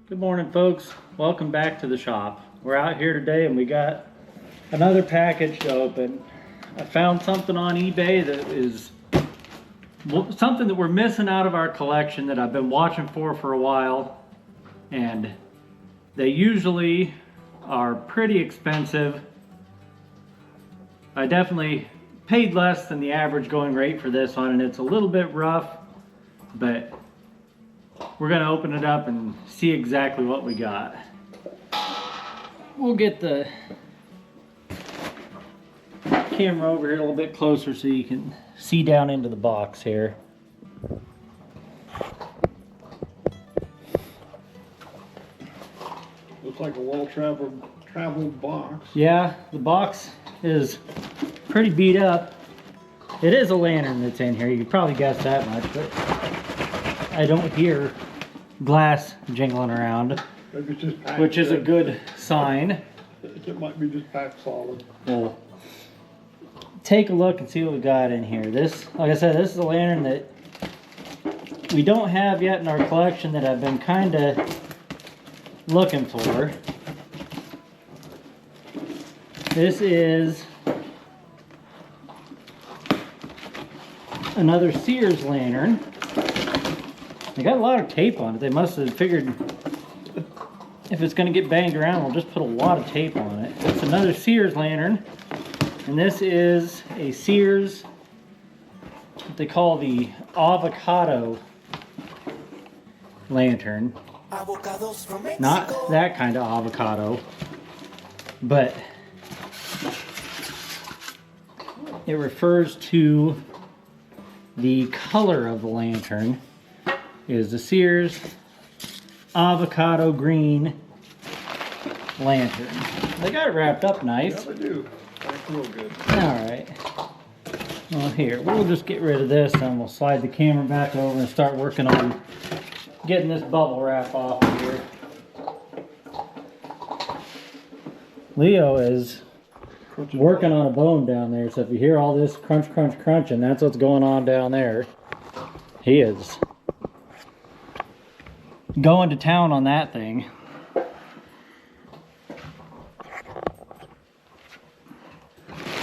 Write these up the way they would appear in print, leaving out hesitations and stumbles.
Good morning, folks. Welcome back to the shop. We're out here today and we got another package to open. I found something on eBay that is something that we're missing out of our collection that I've been watching for a while, and they usually are pretty expensive. I definitely paid less than the average going rate for this one, and it's a little bit rough, but we're gonna open it up and see exactly what we got. We'll get the camera over here a little bit closer so you can see down into the box here. Looks like a well-traveled box. Yeah, the box is pretty beat up. It is a lantern that's in here. You could probably guess that much, but I don't hear glass jingling around, Maybe it's just packed which is a in. good sign. It might be just packed solid. We'll take a look and see what we got in here. This, like I said, this is a lantern that we don't have yet in our collection that I've been kind of looking for. This is another Sears lantern. They got a lot of tape on it. They must have figured if it's going to get banged around, we'll just put a lot of tape on it. It's another Sears lantern, and this is a Sears, what they call the Avocado lantern. Not that kind of avocado, but it refers to the color of the lantern is the Sears Avocado Green lantern. They got it wrapped up nice. Yeah, they do. That's real good. Alright. Well, here, we'll just get rid of this and we'll slide the camera back over and start working on getting this bubble wrap off of here. Leo is working on a bone down there, so if you hear all this crunch, crunch, crunching, that's what's going on down there. He is going to town on that thing.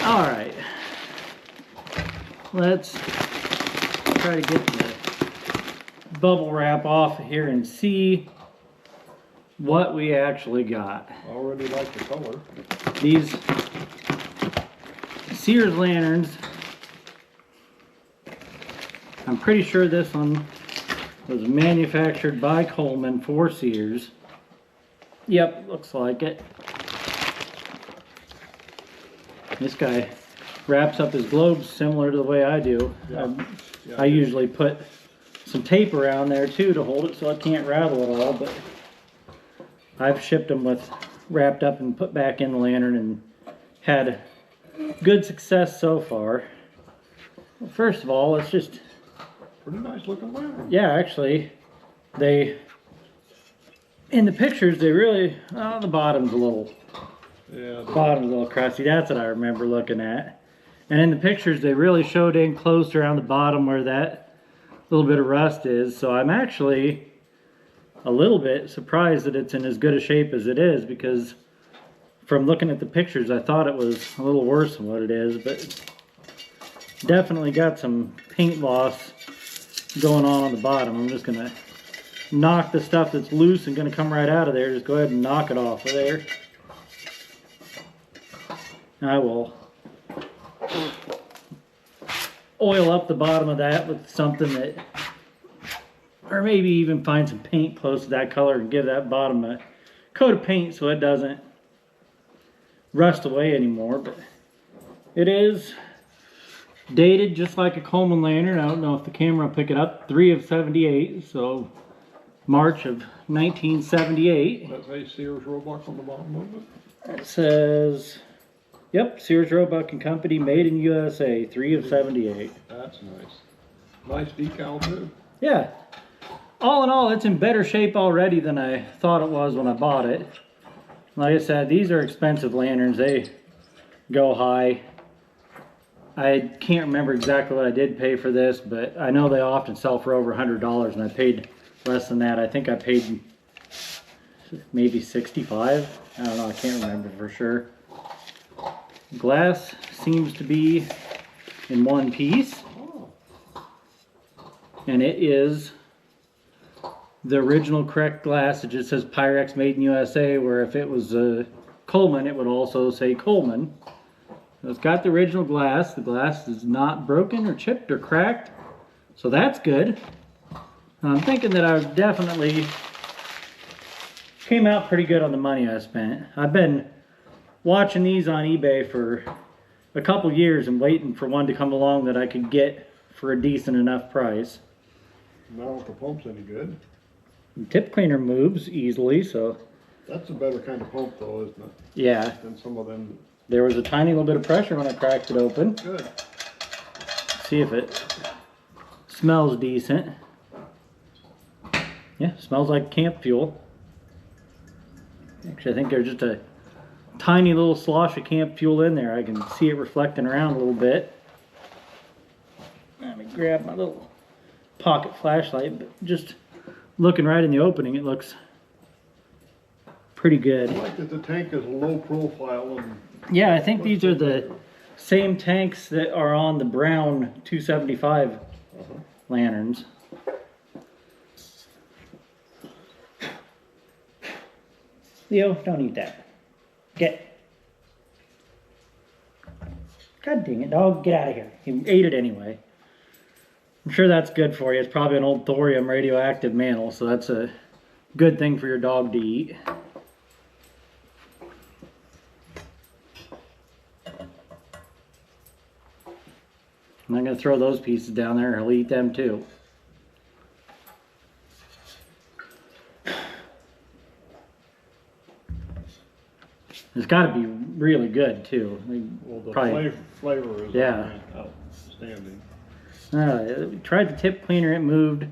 All right, let's try to get the bubble wrap off here and see what we actually got. I already like the color. These Sears lanterns, I'm pretty sure this one was manufactured by Coleman for Sears. Yep, looks like it. This guy wraps up his globes similar to the way I do. Yeah. I usually put some tape around there too to hold it so it can't rattle at all, but I've shipped them with wrapped up and put back in the lantern and had good success so far. Well, first of all, it's just Pretty nice looking lantern. yeah, actually, they, in the pictures, they really, oh, the bottom's a little, Yeah. bottom's a little crusty. That's what I remember looking at. And in the pictures, they really showed in close around the bottom where that little bit of rust is. So I'm actually a little bit surprised that it's in as good a shape as it is, because from looking at the pictures, I thought it was a little worse than what it is, but definitely got some paint loss going on the bottom. I'm just gonna knock the stuff that's loose and gonna come right out of there. Just go ahead and knock it off of there. I will oil up the bottom of that with something that, or maybe even find some paint close to that color and give that bottom a coat of paint so it doesn't rust away anymore. But it is dated just like a Coleman lantern. I don't know if the camera will pick it up. 3 of 78, so March of 1978. That's a Sears Roebuck on the bottom of it. It says, yep, Sears Roebuck and Company, made in USA, 3 of 78. That's nice. Nice decal too. Yeah. All in all, it's in better shape already than I thought it was when I bought it. Like I said, these are expensive lanterns. They go high. I can't remember exactly what I did pay for this, but I know they often sell for over $100, and I paid less than that. I think I paid maybe 65. I don't know, I can't remember for sure. Glass seems to be in one piece. And it is the original correct glass. It just says Pyrex made in USA, where if it was Coleman, it would also say Coleman. So it's got the original glass. The glass is not broken or chipped or cracked, so that's good. I'm thinking that I definitely came out pretty good on the money I spent. I've been watching these on eBay for a couple years and waiting for one to come along that I could get for a decent enough price. Now if the pump's any good. The tip cleaner moves easily, so That's a better kind of pump though, isn't it? yeah. Than some of them. There was a tiny little bit of pressure when I cracked it open. Good. See if it smells decent. Yeah, smells like camp fuel. Actually, I think there's just a tiny little slosh of camp fuel in there. I can see it reflecting around a little bit. Let me grab my little pocket flashlight, but just looking right in the opening, it looks pretty good. I like that the tank is low profile and Yeah, I think these are the same tanks that are on the brown 275 lanterns. Leo, don't eat that. Get. God dang it, dog, get out of here. He ate it anyway. I'm sure that's good for you. It's probably an old thorium radioactive mantle, so that's a good thing for your dog to eat. I'm not going to throw those pieces down there. He'll eat them too. It's got to be really good too. well, the Probably, flavor is yeah. outstanding. We tried the tip cleaner, it moved.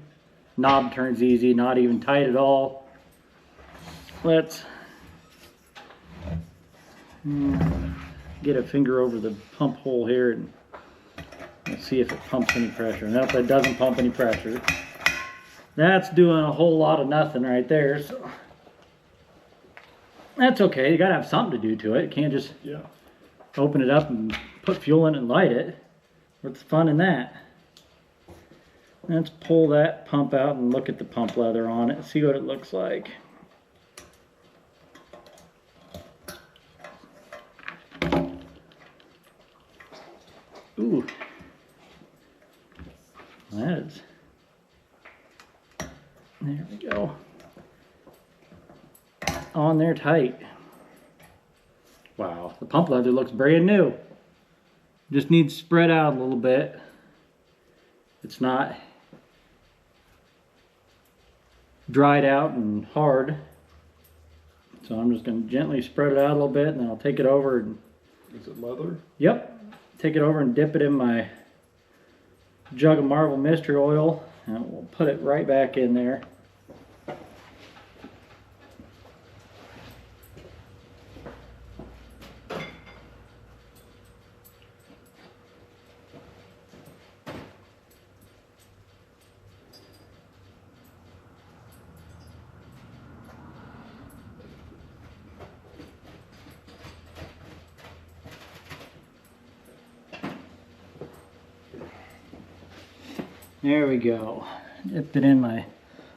Knob turns easy, not even tight at all. Let's get a finger over the pump hole here and let's see if it pumps any pressure. Nope, it doesn't pump any pressure. That's doing a whole lot of nothing right there. So that's okay. You gotta have something to do to it. You can't just open it up and put fuel in it and light it. What's the fun in that? Let's pull that pump out and look at the pump leather on it. See what it looks like. Ooh. That is. There we go. On there tight. Wow, the pump leather looks brand new. Just needs spread out a little bit. It's not dried out and hard. So I'm just going to gently spread it out a little bit and then I'll take it over and... Is it leather? Yep. Take it over and dip it in my jug of Marvel Mystery Oil and we'll put it right back in there. There we go. Dipped it in my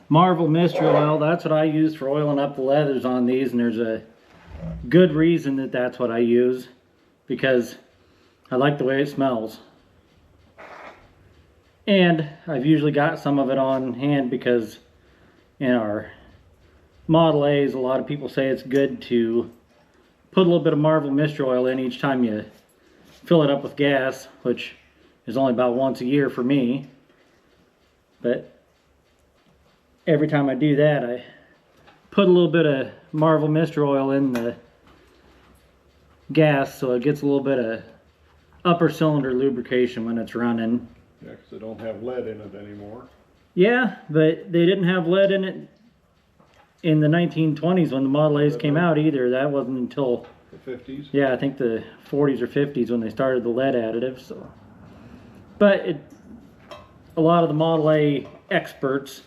Marvel Mystery Oil. That's what I use for oiling up the leathers on these, and there's a good reason that that's what I use, because I like the way it smells. And I've usually got some of it on hand because in our Model A's, a lot of people say it's good to put a little bit of Marvel Mystery Oil in each time you fill it up with gas, which is only about once a year for me. But every time I do that, I put a little bit of Marvel Mystery Oil in the gas so it gets a little bit of upper cylinder lubrication when it's running. Yeah, because they don't have lead in it anymore. Yeah, but they didn't have lead in it in the 1920s when the Model A's came out either. That wasn't until the 50s. Yeah, I think the 40s or 50s when they started the lead additives. So, but a lot of the Model A experts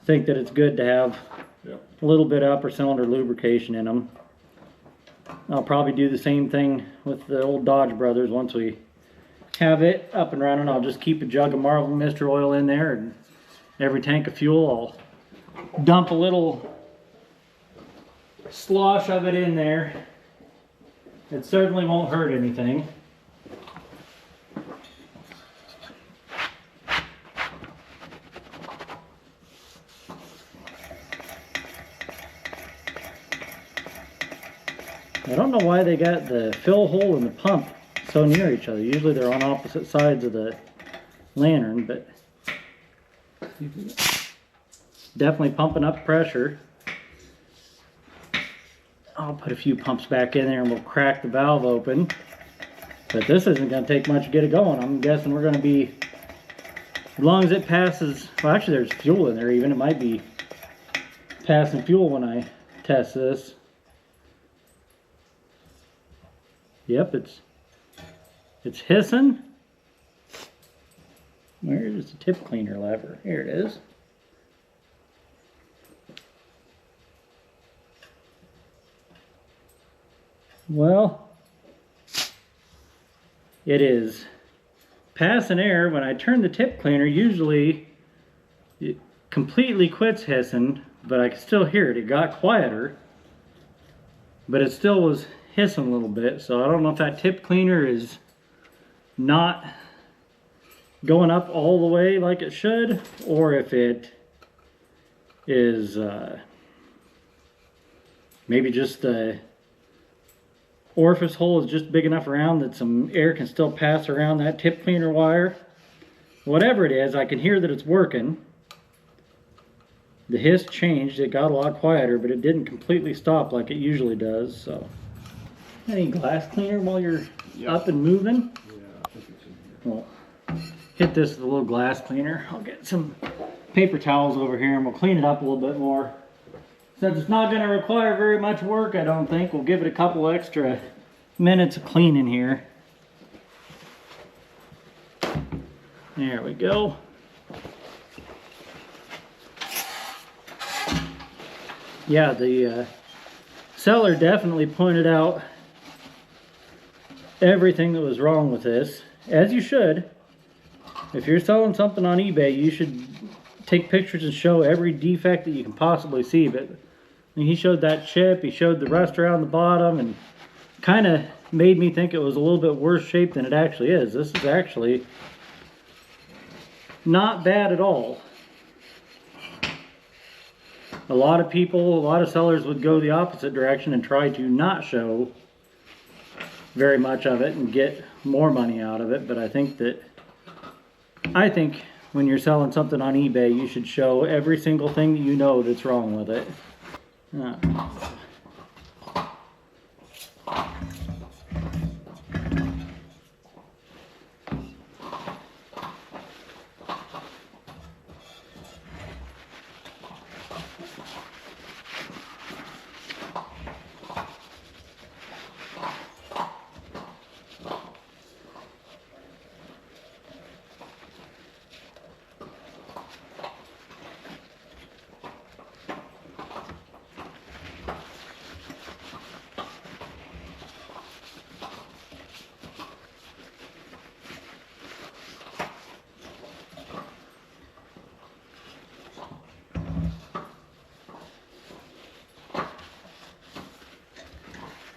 think that it's good to have Yep. a little bit of upper cylinder lubrication in them. I'll probably do the same thing with the old Dodge Brothers. Once we have it up and running, I'll just keep a jug of Marvel Mister oil in there, and every tank of fuel I'll dump a little slosh of it in there. It certainly won't hurt anything. I don't know why they got the fill hole and the pump so near each other. Usually they're on opposite sides of the lantern, but definitely pumping up pressure. I'll put a few pumps back in there and we'll crack the valve open. But this isn't going to take much to get it going. I'm guessing we're going to be, as long as it passes, well actually there's fuel in there even. It might be passing fuel when I test this. Yep, it's hissing. Where is the tip cleaner lever? Here it is. Well, it is passing air. When I turn the tip cleaner, usually it completely quits hissing, but I can still hear it. It got quieter, but it still was hissing a little bit. So I don't know if that tip cleaner is not going up all the way like it should, or if it is maybe just the orifice hole is just big enough around that some air can still pass around that tip cleaner wire. Whatever it is, I can hear that it's working. The hiss changed. It got a lot quieter, but it didn't completely stop like it usually does. So, any glass cleaner while you're up and moving? Yeah, I think it's in here. Well, hit this with a little glass cleaner. I'll get some paper towels over here and we'll clean it up a little bit more. Since it's not going to require very much work, I don't think, we'll give it a couple extra minutes of cleaning here. There we go. Yeah, the seller definitely pointed out everything that was wrong with this, as you should. If you're selling something on eBay, you should take pictures and show every defect that you can possibly see. But he showed that chip, he showed the rust around the bottom, and kind of made me think it was a little bit worse shape than it actually is. This is actually not bad at all. A lot of people, a lot of sellers would go the opposite direction and try to not show very much of it and get more money out of it. But I think when you're selling something on eBay, you should show every single thing that you know that's wrong with it.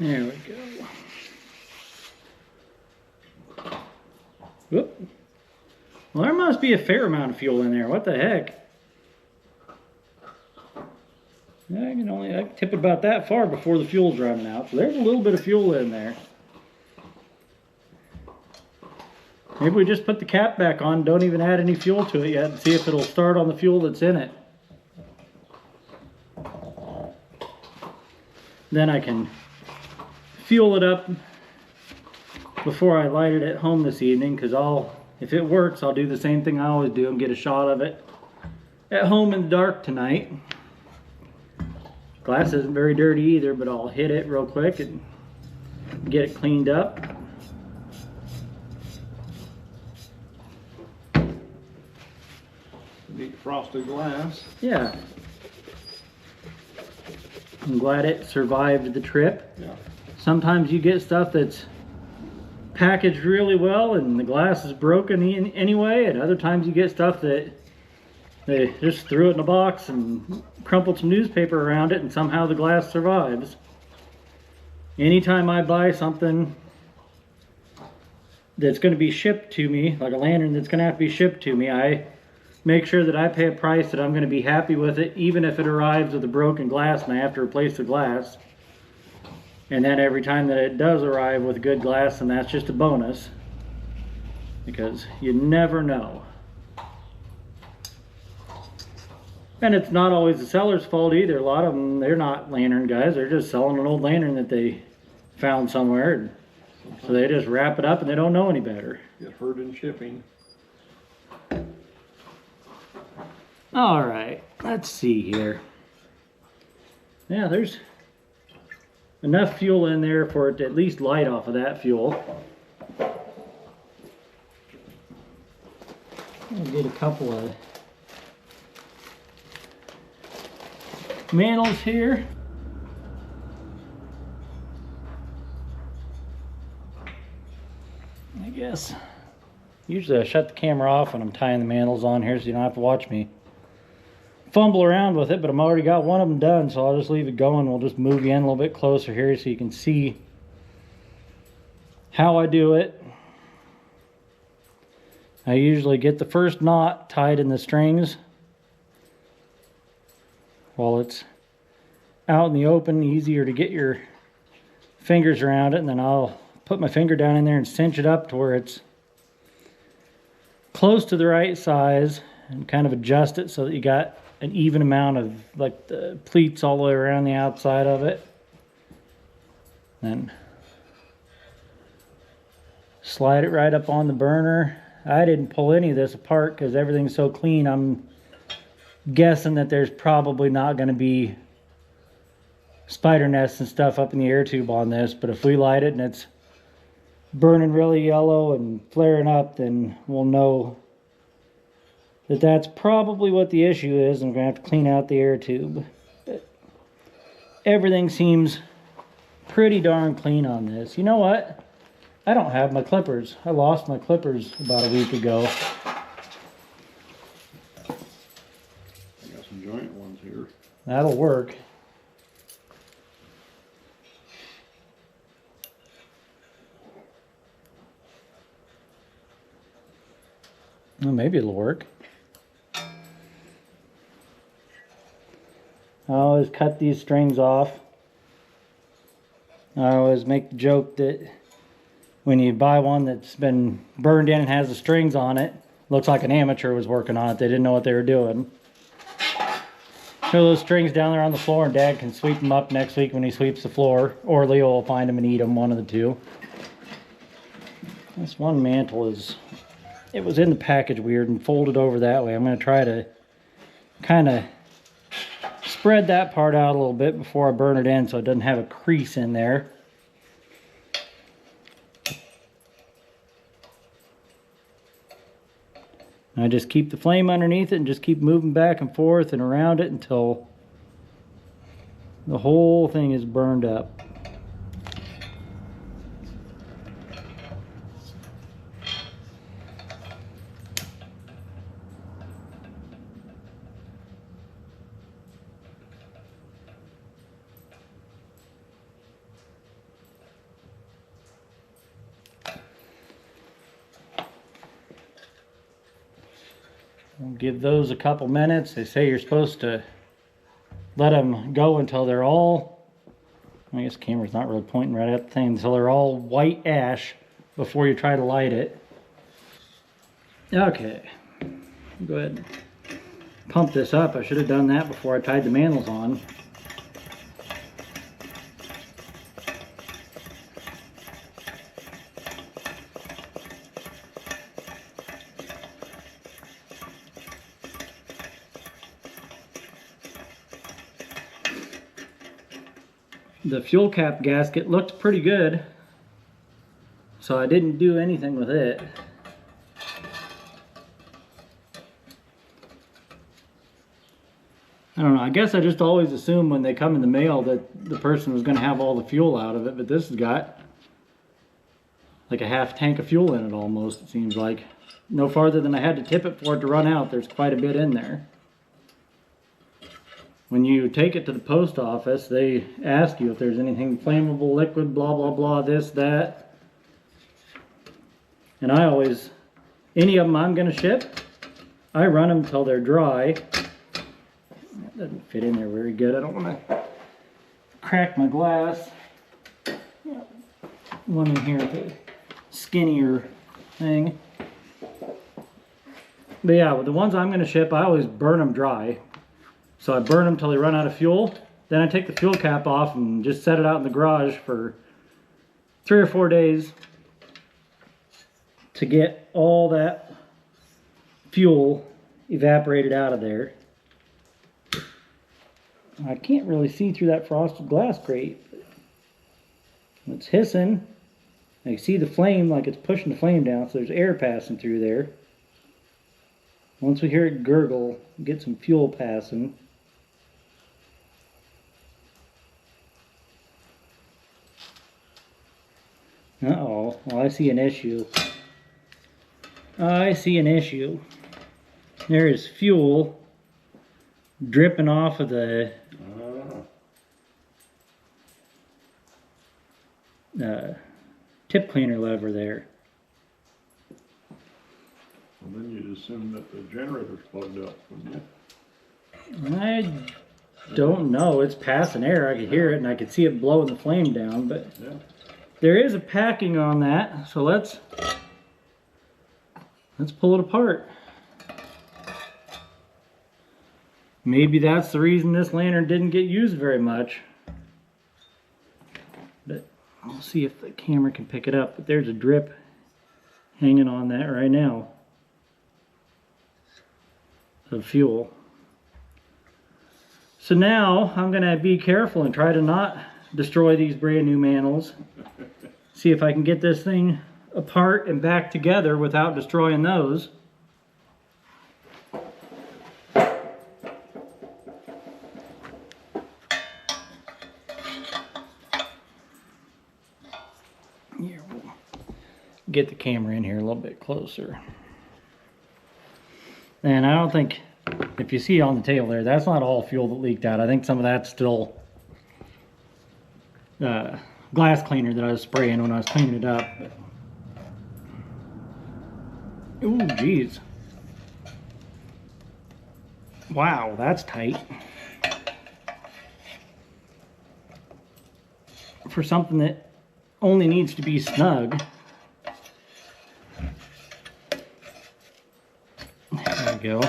There we go. Whoop. Well, there must be a fair amount of fuel in there. What the heck? I can tip it about that far before the fuel's running out. So there's a little bit of fuel in there. Maybe we just put the cap back on, don't even add any fuel to it yet, and see if it'll start on the fuel that's in it. Then I can fuel it up before I light it at home this evening, because if it works, I'll do the same thing I always do and get a shot of it at home in the dark tonight. Glass isn't very dirty either, but I'll hit it real quick and get it cleaned up. Neat frosted glass. Yeah. I'm glad it survived the trip. Yeah. Sometimes you get stuff that's packaged really well and the glass is broken anyway, and other times you get stuff that they just threw it in a box and crumpled some newspaper around it and somehow the glass survives. Anytime I buy something that's going to be shipped to me, like a lantern that's going to have to be shipped to me, I make sure that I pay a price that I'm going to be happy with it, even if it arrives with a broken glass and I have to replace the glass. And then every time that it does arrive with good glass, and that's just a bonus, because you never know. And it's not always the seller's fault either. A lot of them, they're not lantern guys. They're just selling an old lantern that they found somewhere. So they just wrap it up and they don't know any better. Get hurt in shipping. All right, let's see here. Yeah, there's enough fuel in there for it to at least light off of that fuel. I'll get a couple of mantles here. I guess. Usually I shut the camera off when I'm tying the mantles on here so you don't have to watch me fumble around with it, but I'm already got one of them done, so I'll just leave it going. We'll just move you in a little bit closer here so you can see how I do it. I usually get the first knot tied in the strings while it's out in the open, easier to get your fingers around it, and then I'll put my finger down in there and cinch it up to where it's close to the right size and kind of adjust it so that you got an even amount of like the pleats all the way around the outside of it. Then slide it right up on the burner. I didn't pull any of this apart because everything's so clean. I'm guessing that there's probably not going to be spider nests and stuff up in the air tube on this, but if we light it and it's burning really yellow and flaring up, then we'll know that that's probably what the issue is, and we're going to have to clean out the air tube. But everything seems pretty darn clean on this. You know what? I don't have my clippers. I lost my clippers about a week ago. I got some giant ones here. That'll work. Well, maybe it'll work. I always cut these strings off. I always make the joke that when you buy one that's been burned in and has the strings on it, looks like an amateur was working on it. They didn't know what they were doing. Throw those strings down there on the floor and Dad can sweep them up next week when he sweeps the floor, or Leo will find them and eat them, one of the two. This one mantle is, it was in the package weird and folded over that way. I'm going to try to kind of spread that part out a little bit before I burn it in so it doesn't have a crease in there. And I just keep the flame underneath it and just keep moving back and forth and around it until the whole thing is burned up. We'll give those a couple minutes. They say you're supposed to let them go until they're all, I guess the camera's not really pointing right at the thing, until they're all white ash before you try to light it. Okay, go ahead and pump this up. I should have done that before I tied the mantles on. The fuel cap gasket looked pretty good, so I didn't do anything with it. I don't know, I guess I just always assume when they come in the mail that the person was gonna have all the fuel out of it, but this has got like a half tank of fuel in it almost, it seems like. No farther than I had to tip it for it to run out. There's quite a bit in there. When you take it to the post office, they ask you if there's anything flammable, liquid, blah, blah, blah, this, that. And I always, any of them I'm gonna ship, I run them till they're dry. That doesn't fit in there very good. I don't wanna crack my glass. One in here with a skinnier thing. But yeah, with the ones I'm going to ship, I always burn them dry. So I burn them till they run out of fuel. Then I take the fuel cap off and just set it out in the garage for 3 or 4 days to get all that fuel evaporated out of there. I can't really see through that frosted glass crate. It's hissing. I can see the flame, like it's pushing the flame down, so there's air passing through there. Once we hear it gurgle, get some fuel passing. Uh-oh, well, I see an issue. I see an issue. There is fuel dripping off of the tip cleaner lever there. Well, then you'd assume that the generator's plugged up, wouldn't you? I don't know. It's passing air. I could hear it and I could see it blowing the flame down, but Yeah. there is a packing on that, so let's pull it apart. Maybe that's the reason this lantern didn't get used very much. But I'll see if the camera can pick it up. But there's a drip hanging on that right now of fuel. So now I'm going to be careful and try to not destroy these brand new mantles. See if I can get this thing apart and back together without destroying those. Here, we'll get the camera in here a little bit closer. And I don't think, if you see on the tail there, that's not all fuel that leaked out. I think some of that's still glass cleaner that I was spraying when I was cleaning it up. Ooh, geez. Wow, that's tight. For something that only needs to be snug. There we go.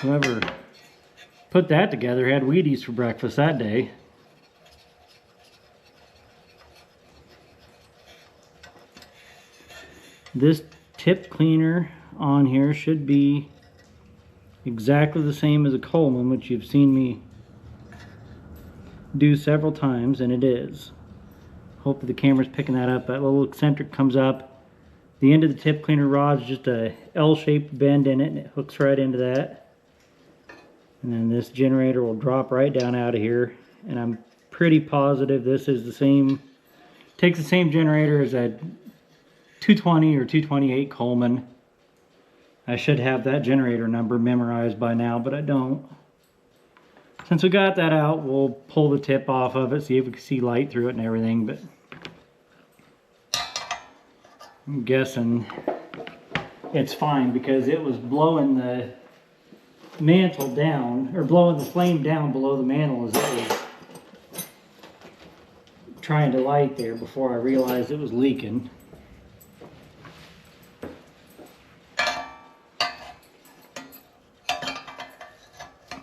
Whoever put that together had Wheaties for breakfast that day. This tip cleaner on here should be exactly the same as a Coleman, which you've seen me do several times, and it is. Hopefully the camera's picking that up. That little eccentric comes up. The end of the tip cleaner rod is just a L-shaped bend in it, and it hooks right into that. And then this generator will drop right down out of here. And I'm pretty positive this is the same, takes the same generator as a 220 or 228 Coleman. I should have that generator number memorized by now, but I don't. Since we got that out, we'll pull the tip off of it, see if we can see light through it and everything, but I'm guessing it's fine because it was blowing the mantle down, or blowing the flame down below the mantle as it was trying to light there before I realized it was leaking.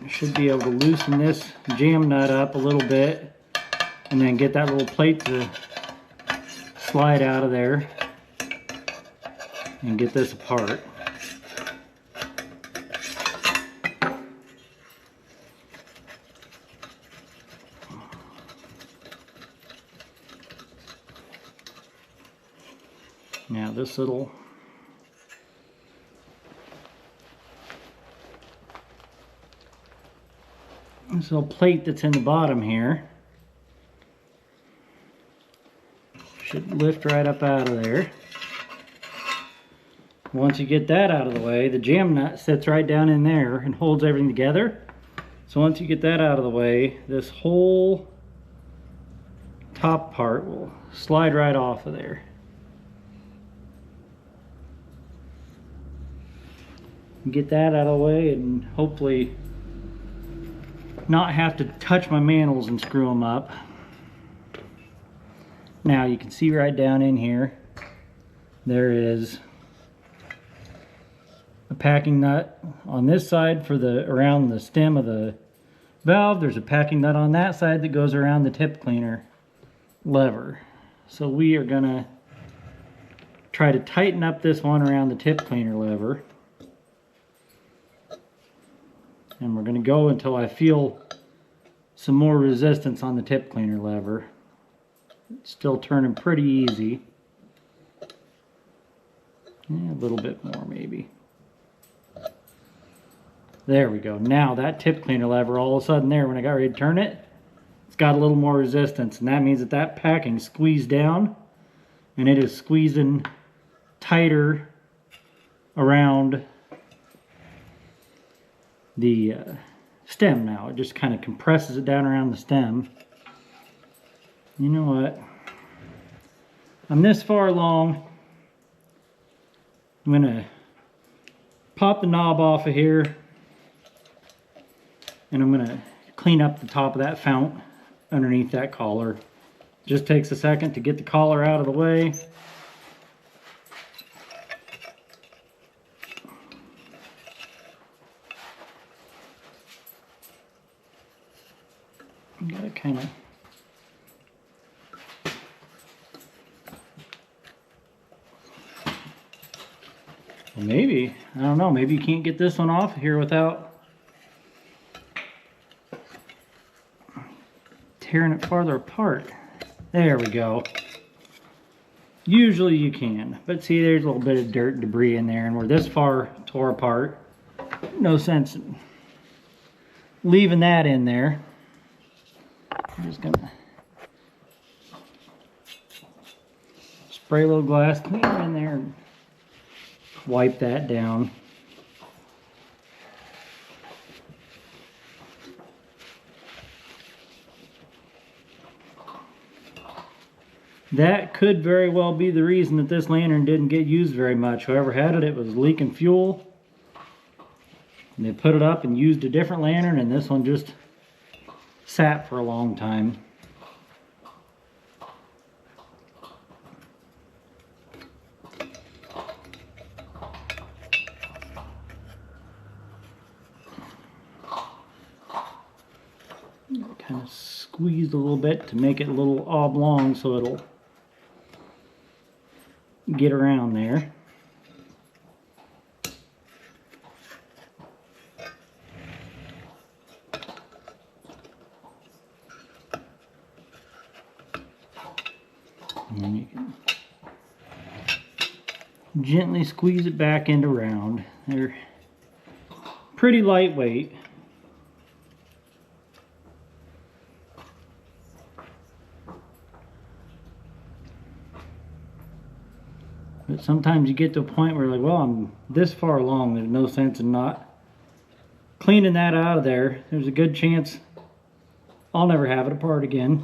I should be able to loosen this jam nut up a little bit and then get that little plate to slide out of there and get this apart. Now this little this little plate that's in the bottom here. Should lift right up out of there. Once you get that out of the way, the jam nut sits right down in there and holds everything together. So once you get that out of the way, this whole top part will slide right off of there. Get that out of the way and hopefully not have to touch my mantles and screw them up. Now you can see right down in here, there is a packing nut on this side for around the stem of the valve. There's a packing nut on that side that goes around the tip cleaner lever. So we are gonna try to tighten up this one around the tip cleaner lever. And we're gonna go until I feel some more resistance on the tip cleaner lever. It's still turning pretty easy. Yeah, a little bit more maybe. There we go. Now that tip cleaner lever, all of a sudden there, when I got ready to turn it, it's got a little more resistance. And that means that that packing squeezed down and it is squeezing tighter around the stem now. It just kind of compresses it down around the stem. You know what? I'm this far along. I'm gonna pop the knob off of here and I'm gonna clean up the top of that fount underneath that collar. Just takes a second to get the collar out of the way. You gotta kind of maybe, I don't know, maybe you can't get this one off here without tearing it farther apart. There we go. Usually you can, but see, there's a little bit of dirt and debris in there, and we're this far tore apart. No sense in leaving that in there. I'm just gonna spray a little glass cleaner in there and wipe that down. That could very well be the reason that this lantern didn't get used very much. Whoever had it, it was leaking fuel. And they put it up and used a different lantern, and this one just sat for a long time. Kind of squeezed a little bit to make it a little oblong so it'll get around there. And then you can gently squeeze it back into round. They're pretty lightweight. But sometimes you get to a point where you're like, well, I'm this far along, there's no sense in not cleaning that out of there. There's a good chance I'll never have it apart again.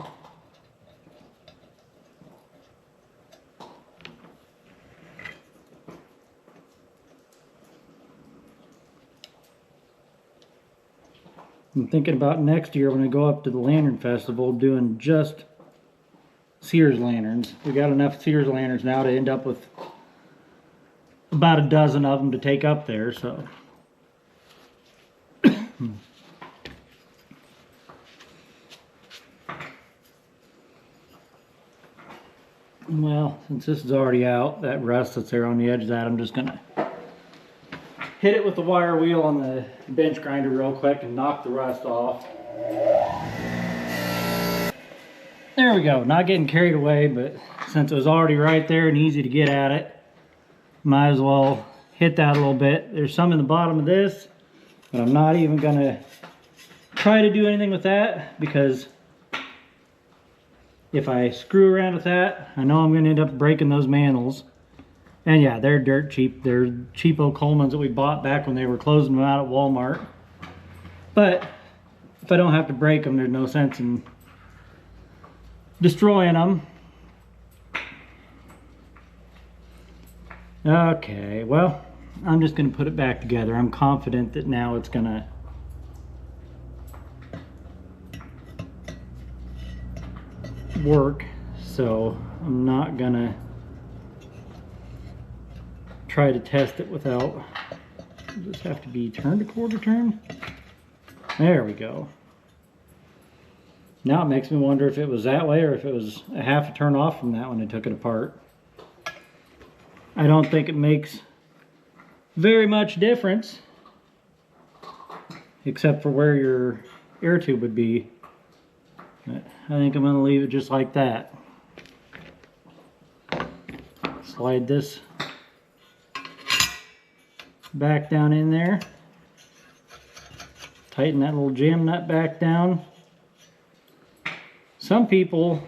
I'm thinking about next year when I go up to the Lantern Festival doing just Sears lanterns. We got enough Sears lanterns now to end up with about a dozen of them to take up there, so. Well, since this is already out, that rust that's there on the edge of that, I'm just gonna hit it with the wire wheel on the bench grinder real quick and knock the rust off. There we go. Not getting carried away, but since it was already right there and easy to get at it, might as well hit that a little bit. There's some in the bottom of this, but I'm not even gonna try to do anything with that, because if I screw around with that, I know I'm going to end up breaking those mantles. And yeah, they're dirt cheap. They're cheapo Colemans that we bought back when they were closing them out at Walmart. But if I don't have to break them, there's no sense in destroying them. Okay, well, I'm just going to put it back together. I'm confident that now it's going to work, so I'm not going to try to test it without. Does this have to be turned a quarter turn? There we go. Now it makes me wonder if it was that way or if it was a half a turn off from that when I took it apart. I don't think it makes very much difference, except for where your air tube would be. But I think I'm going to leave it just like that. Slide this back down in there. Tighten that little jam nut back down. Some people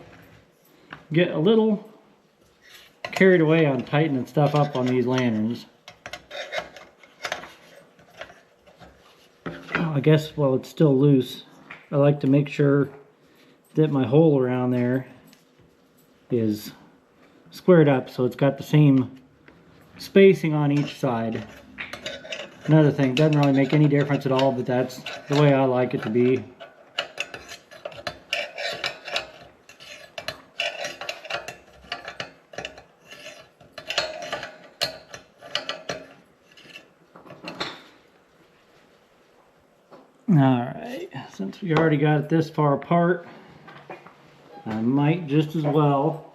get a little carried away on tightening stuff up on these lanterns. Oh, I guess while it's still loose, I like to make sure that my hole around there is squared up so it's got the same spacing on each side. Another thing, doesn't really make any difference at all, but that's the way I like it to be. Alright, since we already got it this far apart, I might just as well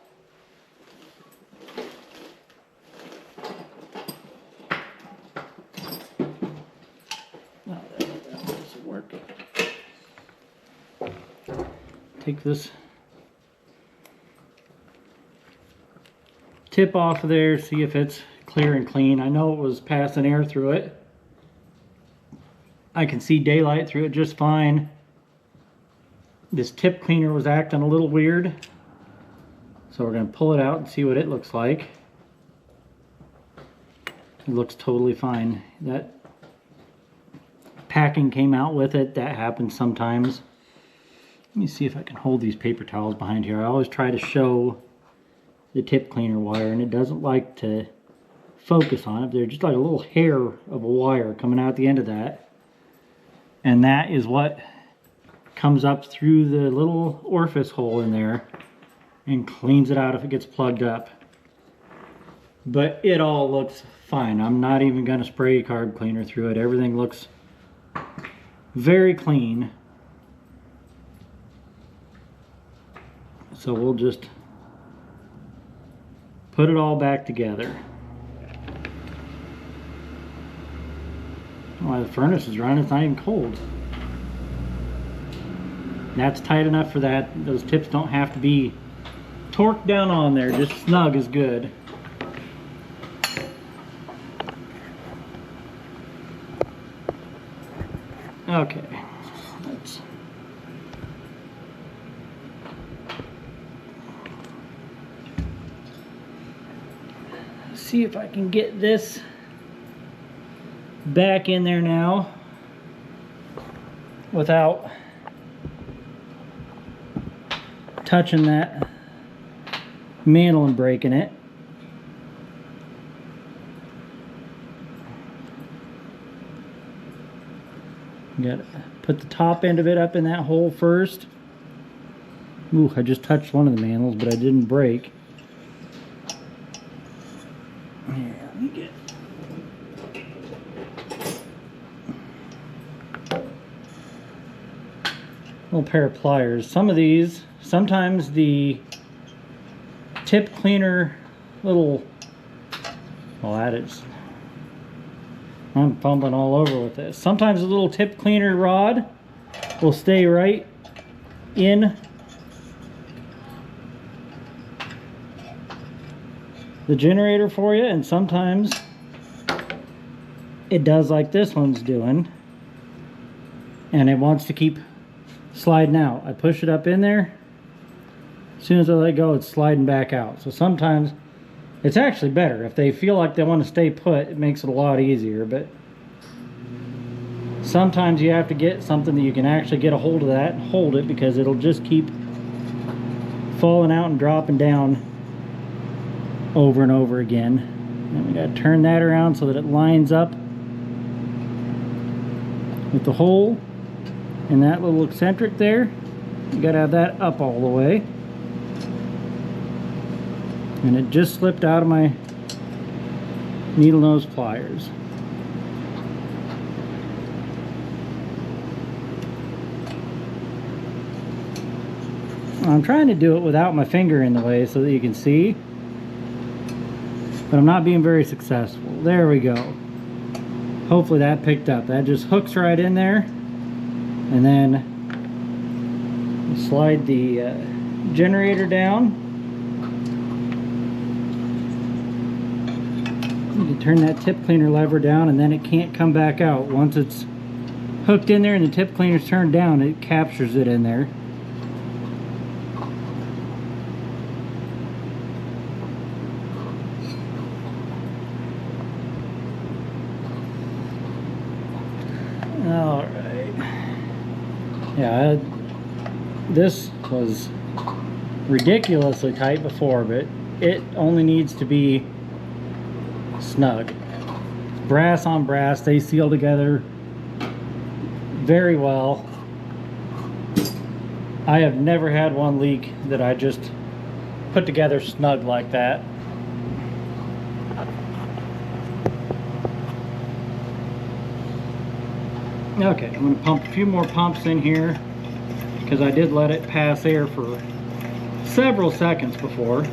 take this tip off of there, see if it's clear and clean. I know it was passing air through it. I can see daylight through it just fine. This tip cleaner was acting a little weird, so we're going to pull it out and see what it looks like. It looks totally fine. That packing came out with it. That happens sometimes. Let me see if I can hold these paper towels behind here. I always try to show the tip cleaner wire, and it doesn't like to focus on it. There's just like a little hair of a wire coming out the end of that. And that is what comes up through the little orifice hole in there and cleans it out if it gets plugged up. But it all looks fine. I'm not even going to spray carb cleaner through it. Everything looks very clean. So we'll just put it all back together. Why the furnace is running, it's not even cold. That's tight enough for that. Those tips don't have to be torqued down on there, just snug is good. Okay, let's see if I can get this back in there now without touching that mantle and breaking it. Got to put the top end of it up in that hole first. Ooh, I just touched one of the mantles, but I didn't break. Here, let me get a little pair of pliers. Some of these, sometimes the tip cleaner little, well, that is, I'm fumbling all over with this. Sometimes the little tip cleaner rod will stay right in the generator for you, and sometimes it does like this one's doing. and it wants to keep sliding out. I push it up in there. As soon as I let go, it's sliding back out. So sometimes it's actually better. If they feel like they want to stay put, it makes it a lot easier. But sometimes you have to get something that you can actually get a hold of that and hold it, because it'll just keep falling out and dropping down over and over again. And we got to turn that around so that it lines up with the hole and that little eccentric there. You got to have that up all the way. And it just slipped out of my needle nose pliers. I'm trying to do it without my finger in the way so that you can see, but I'm not being very successful. There we go. Hopefully that picked up. That just hooks right in there, and then slide the generator down. You can turn that tip cleaner lever down, and then it can't come back out. Once it's hooked in there and the tip cleaner's turned down, it captures it in there. All right. Yeah, this was ridiculously tight before, but it only needs to be snug. Brass on brass, they seal together very well. I have never had one leak that I just put together snug like that. Okay, I'm going to pump a few more pumps in here, because I did let it pass air for several seconds before.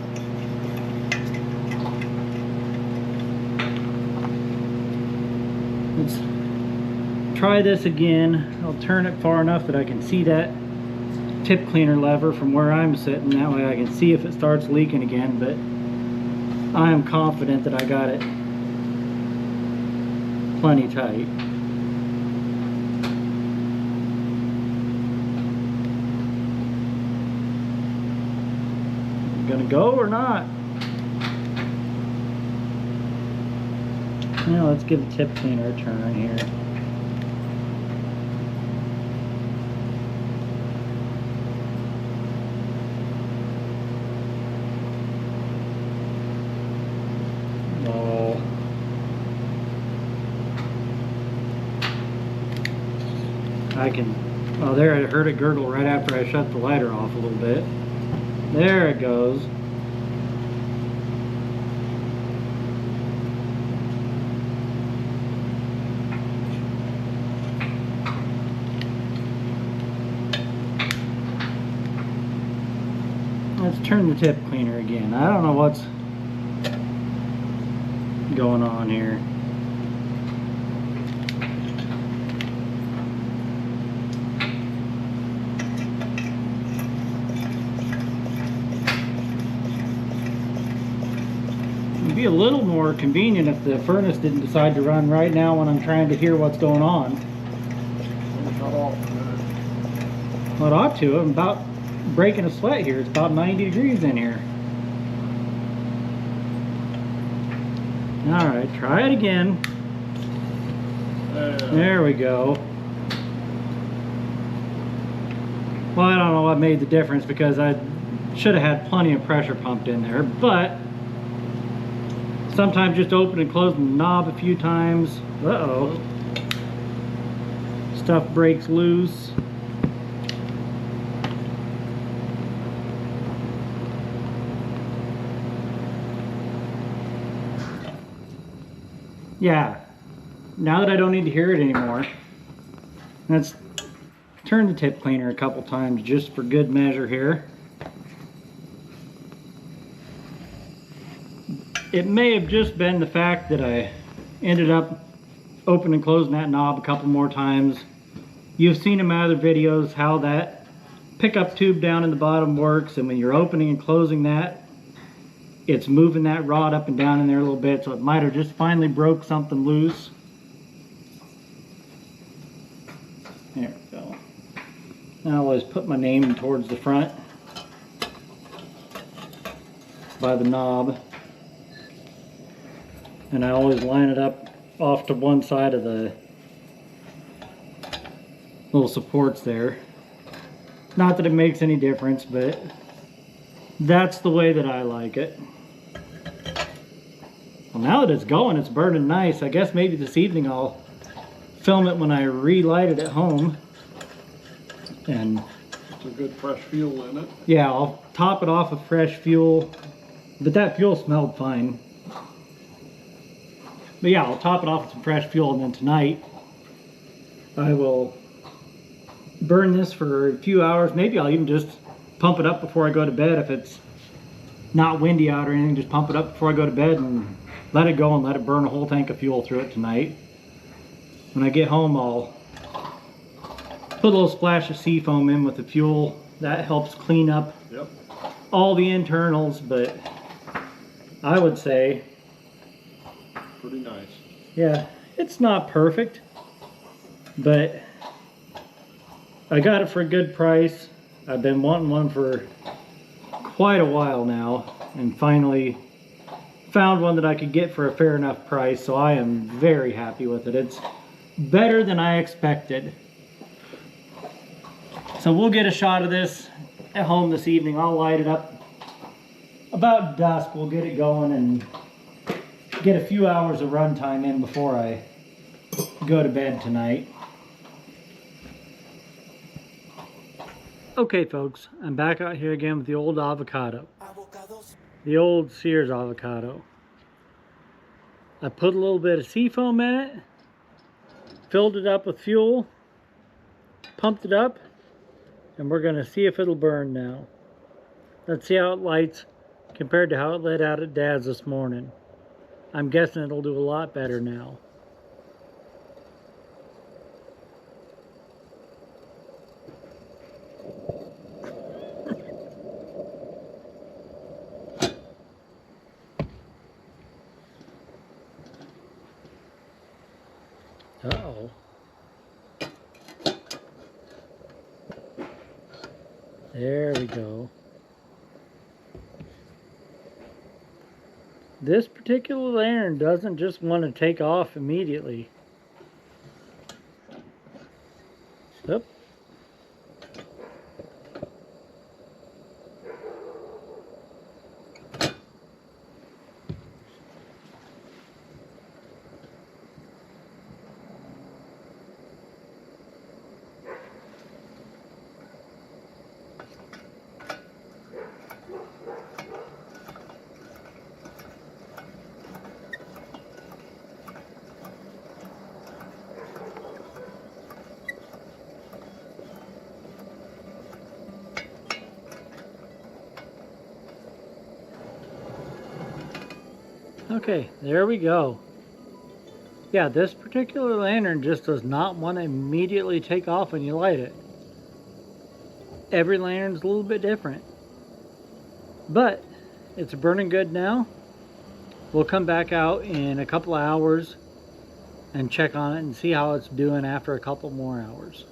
Let's try this again. I'll turn it far enough that I can see that tip cleaner lever from where I'm sitting. That way I can see if it starts leaking again, but I am confident that I got it plenty tight. Gonna go or not? Now let's give the tip cleaner a turn here. Oh. I can, oh there, I heard it gurgle right after I shut the lighter off a little bit. There it goes. Let's turn the tip cleaner again. I don't know what's going on here. It'd be a little more convenient if the furnace didn't decide to run right now when I'm trying to hear what's going on. Well, it ought to. I'm about breaking a sweat here. It's about 90 degrees in here. Alright, try it again. There we go. Well, I don't know what made the difference, because I should have had plenty of pressure pumped in there, but sometimes just open and closing the knob a few times. Uh-oh. Stuff breaks loose. Yeah. Now that I don't need to hear it anymore, let's turn the tip cleaner a couple times just for good measure here. It may have just been the fact that I ended up opening and closing that knob a couple more times. You've seen in my other videos how that pickup tube down in the bottom works, and when you're opening and closing that, it's moving that rod up and down in there a little bit, so it might have just finally broke something loose. There we go. I always put my name towards the front by the knob, and I always line it up off to one side of the little supports there. Not that it makes any difference, but that's the way that I like it. Well, now that it's going, it's burning nice. I guess maybe this evening I'll film it when I relight it at home. And It's a good fresh fuel in it. yeah, I'll top it off with fresh fuel. But that fuel smelled fine. But yeah, I'll top it off with some fresh fuel, and then tonight I will burn this for a few hours. Maybe I'll even just pump it up before I go to bed if it's not windy out or anything. Just pump it up before I go to bed and let it go and let it burn a whole tank of fuel through it tonight. When I get home, I'll put a little splash of seafoam in with the fuel. That helps clean up all the internals, but I would say, Pretty nice. yeah, it's not perfect, but I got it for a good price. I've been wanting one for quite a while now, and finally found one that I could get for a fair enough price, so I am very happy with it. It's better than I expected. So we'll get a shot of this at home this evening. I'll light it up about dusk. We'll get it going and get a few hours of runtime in before I go to bed tonight. Okay folks, I'm back out here again with the old avocado. The old Sears Avocado. I put a little bit of seafoam in it, filled it up with fuel, pumped it up, and we're going to see if it'll burn now. Let's see how it lights compared to how it lit out at Dad's this morning. I'm guessing it'll do a lot better now. Uh-oh. There we go. This particular lantern doesn't just want to take off immediately. Oop. Okay, there we go. Yeah, this particular lantern just does not want to immediately take off when you light it. Every lantern's a little bit different. But it's burning good now. We'll come back out in a couple of hours and check on it and see how it's doing after a couple more hours.